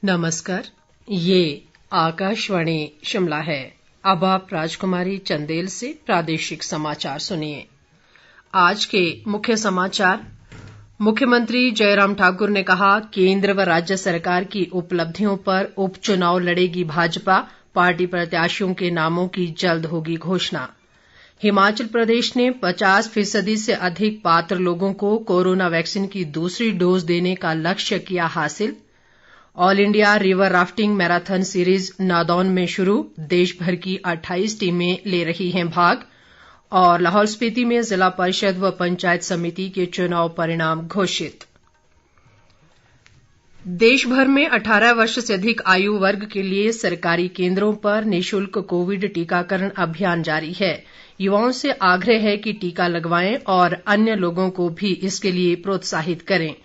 नमस्कार, ये आकाशवाणी शिमला है। अब आप राजकुमारी चंदेल से प्रादेशिक समाचार सुनिए। आज के मुख्य समाचार। मुख्यमंत्री जयराम ठाकुर ने कहा, केंद्र व राज्य सरकार की उपलब्धियों पर उपचुनाव लड़ेगी भाजपा, पार्टी प्रत्याशियों के नामों की जल्द होगी घोषणा। हिमाचल प्रदेश ने 50% से अधिक पात्र लोगों को कोरोना वैक्सीन की दूसरी डोज देने का लक्ष्य किया हासिल। All India river rafting marathon series Nadaun में शुरू, देश भर की 28 टीमें ले रही हैं भाग। और लाहौल स्पीति में जिला परिषद व पंचायत समिति के चुनाव परिणाम घोषित। देश भर में 18 वर्ष से अधिक आयु वर्ग के लिए सरकारी केंद्रों पर निःशुल्क कोविड टीकाकरण अभियान जारी है। युवाओं से आग्रह है कि टीका लगवाएं और अन्य लोगों को भी इसके लिए प्रोत्साहित करें।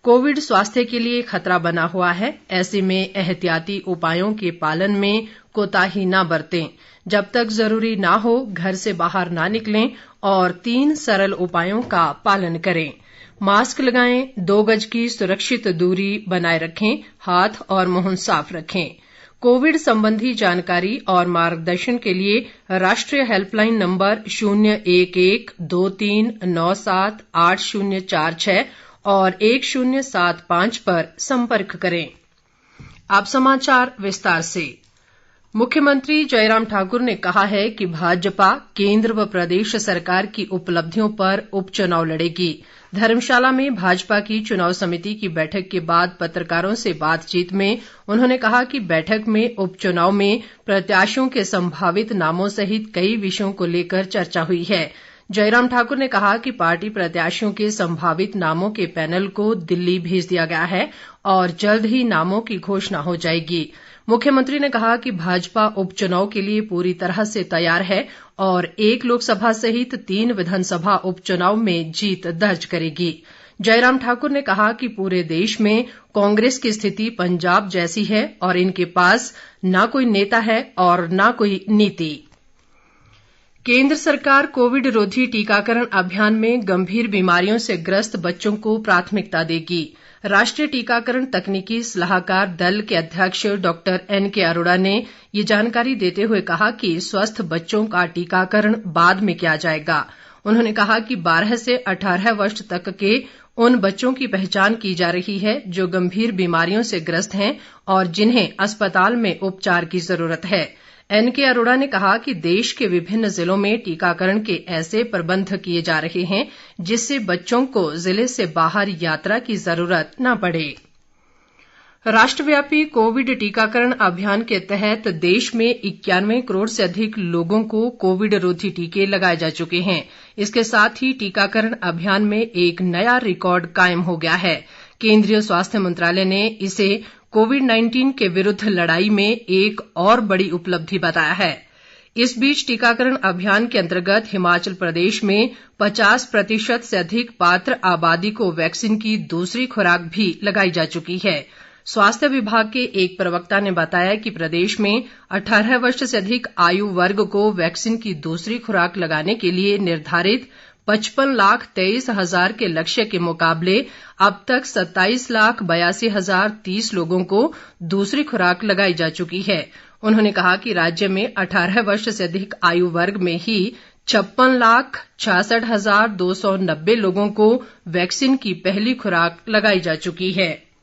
कोविड स्वास्थ्य के लिए खतरा बना हुआ है, ऐसे में एहतियाती उपायों के पालन में कोताही न बरतें। जब तक जरूरी ना हो घर से बाहर ना निकलें और 3 सरल उपायों का पालन करें। मास्क लगाएं, 2 गज की सुरक्षित दूरी बनाए रखें, हाथ और मुंह साफ रखें। कोविड संबंधी जानकारी और मार्गदर्शन के लिए राष्ट्रीय हेल्पलाइन नंबर 01123978046 और 1075 पर संपर्क करें। अब समाचार विस्तार से। मुख्यमंत्री जयराम ठाकुर ने कहा है कि भाजपा केंद्र व प्रदेश सरकार की उपलब्धियों पर उपचुनाव लड़ेगी। धर्मशाला में भाजपा की चुनाव समिति की बैठक के बाद पत्रकारों से बातचीत में उन्होंने कहा कि बैठक में उपचुनाव में प्रत्याशियों के संभावित नामों सहित कई विषयों को लेकर चर्चा हुई है। जयराम ठाकुर ने कहा कि पार्टी प्रत्याशियों के संभावित नामों के पैनल को दिल्ली भेज दिया गया है और जल्द ही नामों की घोषणा हो जाएगी। मुख्यमंत्री ने कहा कि भाजपा उपचुनाव के लिए पूरी तरह से तैयार है और 1 लोकसभा सहित 3 विधानसभा उपचुनाव में जीत दर्ज करेगी। जयराम ठाकुर ने कहा कि पूरे देश में कांग्रेस की स्थिति पंजाब जैसी है और इनके पास ना कोई नेता है और ना कोई नीति। केंद्र सरकार कोविड रोधी टीकाकरण अभियान में गंभीर बीमारियों से ग्रस्त बच्चों को प्राथमिकता देगी। राष्ट्रीय टीकाकरण तकनीकी सलाहकार दल के अध्यक्ष डॉक्टर NK अरोड़ा ने ये जानकारी देते हुए कहा कि स्वस्थ बच्चों का टीकाकरण बाद में किया जाएगा। उन्होंने कहा कि 12 से 18 वर्ष तक के उन बच्चों की पहचान की जा रही है जो गंभीर बीमारियों से ग्रस्त हैं और जिन्हें अस्पताल में उपचार की जरूरत है। NK अरोड़ा ने कहा कि देश के विभिन्न जिलों में टीकाकरण के ऐसे प्रबंध किए जा रहे हैं जिससे बच्चों को जिले से बाहर यात्रा की जरूरत न पड़े। राष्ट्रव्यापी कोविड टीकाकरण अभियान के तहत देश में 91 करोड़ से अधिक लोगों को कोविड रोधी टीके लगाए जा चुके हैं। इसके साथ ही टीकाकरण अभियान में एक नया रिकॉर्ड कायम हो गया है। केंद्रीय स्वास्थ्य मंत्रालय ने इसे कोविड-19 के विरुद्ध लड़ाई में एक और बड़ी उपलब्धि बताया है। इस बीच टीकाकरण अभियान के अंतर्गत हिमाचल प्रदेश में 50% से अधिक पात्र आबादी को वैक्सीन की दूसरी खुराक भी लगाई जा चुकी है। स्वास्थ्य विभाग के एक प्रवक्ता ने बताया कि प्रदेश में 18 वर्ष से अधिक आयु वर्ग को वैक्सीन की दूसरी खुराक लगाने के लिए निर्धारित 55,23,000 के लक्ष्य के मुकाबले अब तक 27,82,030 लोगों को दूसरी खुराक लगाई जा चुकी है। उन्होंने कहा कि राज्य में 18 वर्ष से अधिक आयु वर्ग में ही 56,66,290 लोगों को वैक्सीन की पहली खुराक लगाई जा चुकी है।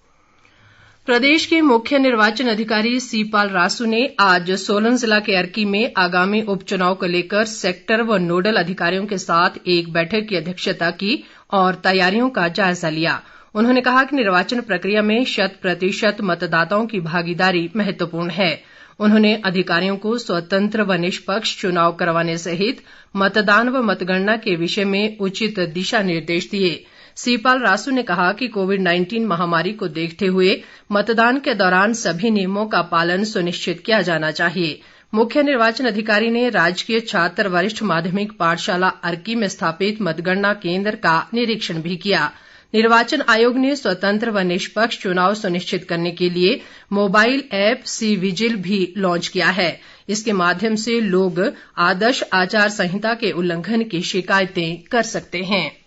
प्रदेश के मुख्य निर्वाचन अधिकारी सीपाल रासू ने आज सोलन जिला के अर्की में आगामी उपचुनाव को लेकर सेक्टर व नोडल अधिकारियों के साथ एक बैठक की अध्यक्षता की और तैयारियों का जायजा लिया। उन्होंने कहा कि निर्वाचन प्रक्रिया में 100% मतदाताओं की भागीदारी महत्वपूर्ण है। उन्होंने अधिकारियों को स्वतंत्र व निष्पक्ष चुनाव करवाने सहित मतदान व मतगणना के विषय में उचित दिशा निर्देश दिए। सीपाल रासू ने कहा कि कोविड-19 महामारी को देखते हुए मतदान के दौरान सभी नियमों का पालन सुनिश्चित किया जाना चाहिए। मुख्य निर्वाचन अधिकारी ने राजकीय छात्र वरिष्ठ माध्यमिक पाठशाला अर्की में स्थापित मतगणना केंद्र का निरीक्षण भी किया। निर्वाचन आयोग ने स्वतंत्र व निष्पक्ष चुनाव सुनिश्चित करने के लिए मोबाइल ऐप सी विजिल भी लॉन्च किया है। इसके माध्यम से लोग आदर्श आचार संहिता के उल्लंघन की शिकायतें कर सकते हैं।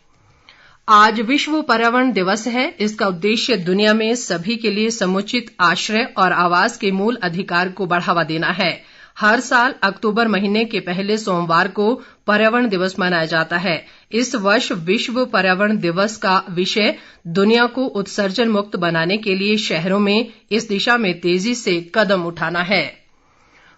आज विश्व पर्यावरण दिवस है। इसका उद्देश्य दुनिया में सभी के लिए समुचित आश्रय और आवास के मूल अधिकार को बढ़ावा देना है। हर साल अक्टूबर महीने के पहले सोमवार को पर्यावरण दिवस मनाया जाता है। इस वर्ष विश्व पर्यावरण दिवस का विषय दुनिया को उत्सर्जन मुक्त बनाने के लिए शहरों में इस दिशा में तेजी से कदम उठाना है।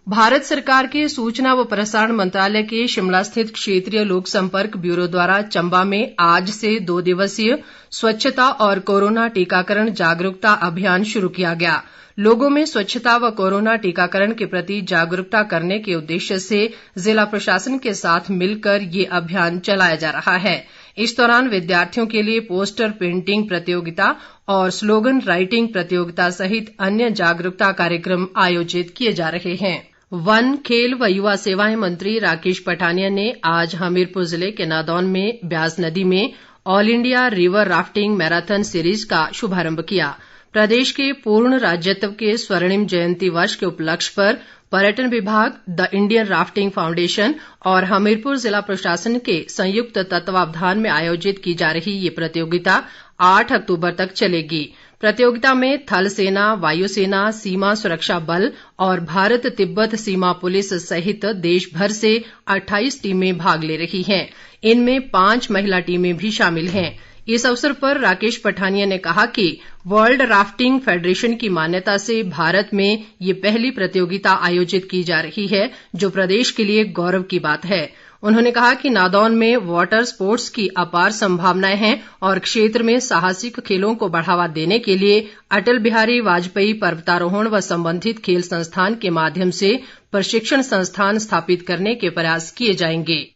भारत सरकार के सूचना व प्रसारण मंत्रालय के शिमला स्थित क्षेत्रीय लोक संपर्क ब्यूरो द्वारा चंबा में आज से 2 दिवसीय स्वच्छता और कोरोना टीकाकरण जागरूकता अभियान शुरू किया गया। लोगों में स्वच्छता व कोरोना टीकाकरण के प्रति जागरूकता करने के उद्देश्य से जिला प्रशासन के साथ मिलकर ये अभियान चलाया जा रहा है। इस दौरान विद्यार्थियों के लिए पोस्टर पेंटिंग प्रतियोगिता और स्लोगन राइटिंग प्रतियोगिता सहित अन्य जागरूकता कार्यक्रम आयोजित किए जा रहे हैं। वन, खेल व युवा सेवाएं मंत्री राकेश पठानिया ने आज हमीरपुर जिले के नादौन में ब्यास नदी में all India river rafting marathon series का शुभारंभ किया। प्रदेश के पूर्ण राज्यत्व के स्वर्णिम जयंती वर्ष के उपलक्ष्य पर पर्यटन विभाग, द इंडियन राफ्टिंग फाउंडेशन और हमीरपुर जिला प्रशासन के संयुक्त तत्वावधान में आयोजित की जा रही ये प्रतियोगिता 8 अक्टूबर तक चलेगी। प्रतियोगिता में थल सेना, वायुसेना, सीमा सुरक्षा बल और भारत तिब्बत सीमा पुलिस सहित देश भर से 28 टीमें भाग ले रही हैं। इनमें 5 महिला टीमें भी शामिल हैं। इस अवसर पर राकेश पठानिया ने कहा कि वर्ल्ड राफ्टिंग फेडरेशन की मान्यता से भारत में ये पहली प्रतियोगिता आयोजित की जा रही है, जो प्रदेश के लिए गौरव की बात है। उन्होंने कहा कि नादौन में वाटर स्पोर्ट्स की अपार संभावनाएं हैं और क्षेत्र में साहसिक खेलों को बढ़ावा देने के लिए अटल बिहारी वाजपेयी पर्वतारोहण व संबंधित खेल संस्थान के माध्यम से प्रशिक्षण संस्थान स्थापित करने के प्रयास किए जाएंगे।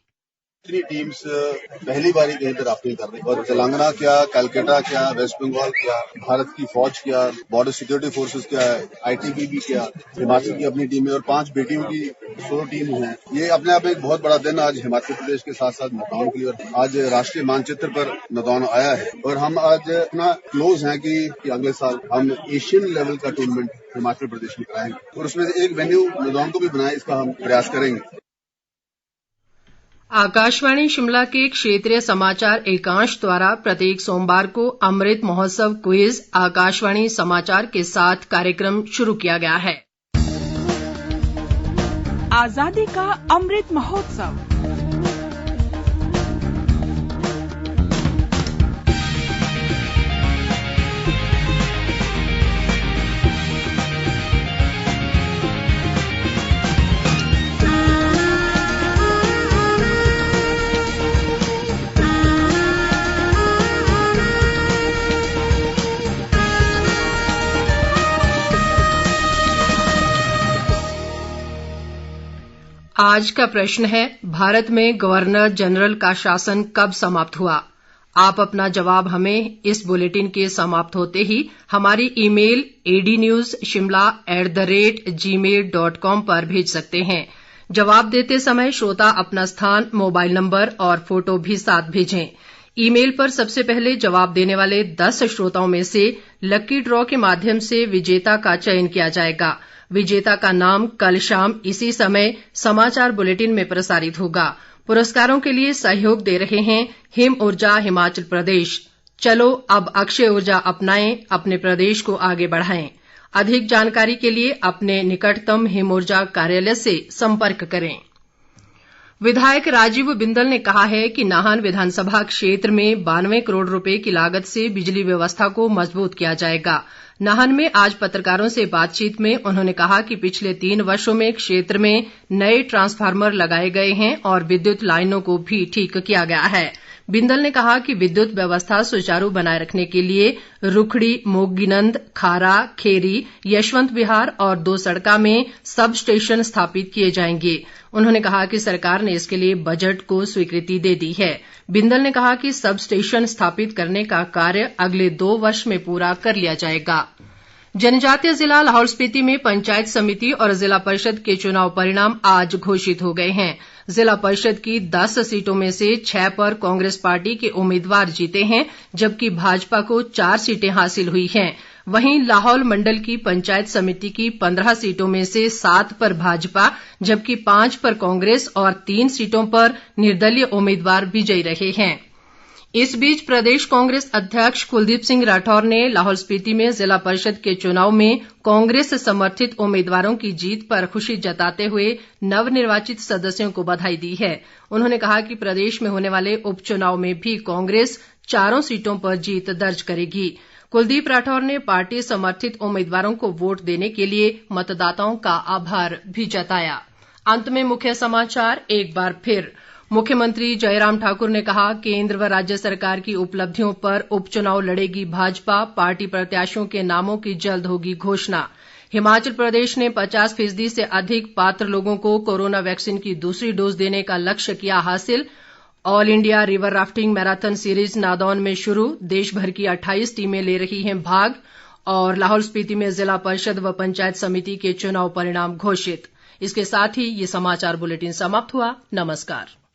इतनी टीम्स पहली बार कहीं पर राफ्टिंग कर रही है और तेलंगाना क्या, कलकत्ता क्या, वेस्ट बंगाल क्या, भारत की फौज क्या, बॉर्डर सिक्योरिटी फोर्सेस क्या, आईटीबीपी क्या, हिमाचल की अपनी टीम है और 5 बेटियों की 100 टीम है। ये अपने आप में एक बहुत बड़ा दिन आज हिमाचल प्रदेश के साथ साथ नादौन के लिए। आज राष्ट्रीय मानचित्र पर नादौन आया है और हम आज इतना क्लोज हैं कि अगले साल हम एशियन लेवल का टूर्नामेंट हिमाचल प्रदेश में कराएंगे और उसमें से एक वेन्यू नादौन को भी बनाए, इसका हम प्रयास करेंगे। आकाशवाणी शिमला के क्षेत्रीय समाचार एकांश द्वारा प्रत्येक सोमवार को अमृत महोत्सव क्विज आकाशवाणी समाचार के साथ कार्यक्रम शुरू किया गया है। आजादी का अमृत महोत्सव। आज का प्रश्न है, भारत में गवर्नर जनरल का शासन कब समाप्त हुआ? आप अपना जवाब हमें इस बुलेटिन के समाप्त होते ही हमारी ईमेल adnewsshimla@gmail.com पर भेज सकते हैं। जवाब देते समय श्रोता अपना स्थान, मोबाइल नंबर और फोटो भी साथ भेजें। ईमेल पर सबसे पहले जवाब देने वाले 10 श्रोताओं में से लकी ड्रॉ के माध्यम से विजेता का चयन किया जाएगा। विजेता का नाम कल शाम इसी समय समाचार बुलेटिन में प्रसारित होगा। पुरस्कारों के लिए सहयोग दे रहे हैं हिम ऊर्जा हिमाचल प्रदेश। चलो अब अक्षय ऊर्जा अपनाएं, अपने प्रदेश को आगे बढ़ाएं। अधिक जानकारी के लिए अपने निकटतम हिम ऊर्जा कार्यालय से संपर्क करें। विधायक राजीव बिंदल ने कहा है कि नाहन विधानसभा क्षेत्र में 92 करोड़ रुपए की लागत से बिजली व्यवस्था को मजबूत किया जाएगा। नाहन में आज पत्रकारों से बातचीत में उन्होंने कहा कि पिछले 3 वर्षों में क्षेत्र में नए ट्रांसफार्मर लगाए गए हैं और विद्युत लाइनों को भी ठीक किया गया है। बिंदल ने कहा कि विद्युत व्यवस्था सुचारू बनाए रखने के लिए रुखड़ी, मोगीनंद, खारा, खेरी, यशवंत विहार और 2 सड़का में सब स्टेशन स्थापित किए जाएंगे। उन्होंने कहा कि सरकार ने इसके लिए बजट को स्वीकृति दे दी है। बिंदल ने कहा कि सब स्टेशन स्थापित करने का कार्य अगले 2 वर्ष में पूरा कर लिया जाएगा। जनजातीय जिला लाहौल स्पीति में पंचायत समिति और जिला परिषद के चुनाव परिणाम आज घोषित हो गए हैं। जिला परिषद की 10 सीटों में से 6 पर कांग्रेस पार्टी के उम्मीदवार जीते हैं, जबकि भाजपा को 4 सीटें हासिल हुई हैं। वहीं लाहौल मंडल की पंचायत समिति की 15 सीटों में से 7 पर भाजपा, जबकि 5 पर कांग्रेस और 3 सीटों पर निर्दलीय उम्मीदवार विजयी रहे हैं। इस बीच प्रदेश कांग्रेस अध्यक्ष कुलदीप सिंह राठौर ने लाहौल स्पीति में जिला परिषद के चुनाव में कांग्रेस समर्थित उम्मीदवारों की जीत पर खुशी जताते हुए नवनिर्वाचित सदस्यों को बधाई दी है। उन्होंने कहा कि प्रदेश में होने वाले उपचुनाव में भी कांग्रेस 4 सीटों पर जीत दर्ज करेगी। कुलदीप राठौर ने पार्टी समर्थित उम्मीदवारों को वोट देने के लिए मतदाताओं का आभार भी जताया। अंत में मुख्य समाचार एक बार फिर। मुख्यमंत्री जयराम ठाकुर ने कहा, केंद्र व राज्य सरकार की उपलब्धियों पर उपचुनाव लड़ेगी भाजपा, पार्टी प्रत्याशियों के नामों की जल्द होगी घोषणा। हिमाचल प्रदेश ने 50% से अधिक पात्र लोगों को कोरोना वैक्सीन की दूसरी डोज देने का लक्ष्य किया हासिल। All India river rafting marathon series Nadaun में शुरू, देश भर की 28 टीमें ले रही हैं भाग। और लाहौल स्पीति में जिला परिषद व पंचायत समिति के चुनाव परिणाम घोषित। इसके साथ ही ये समाचार बुलेटिन समाप्त हुआ। नमस्कार।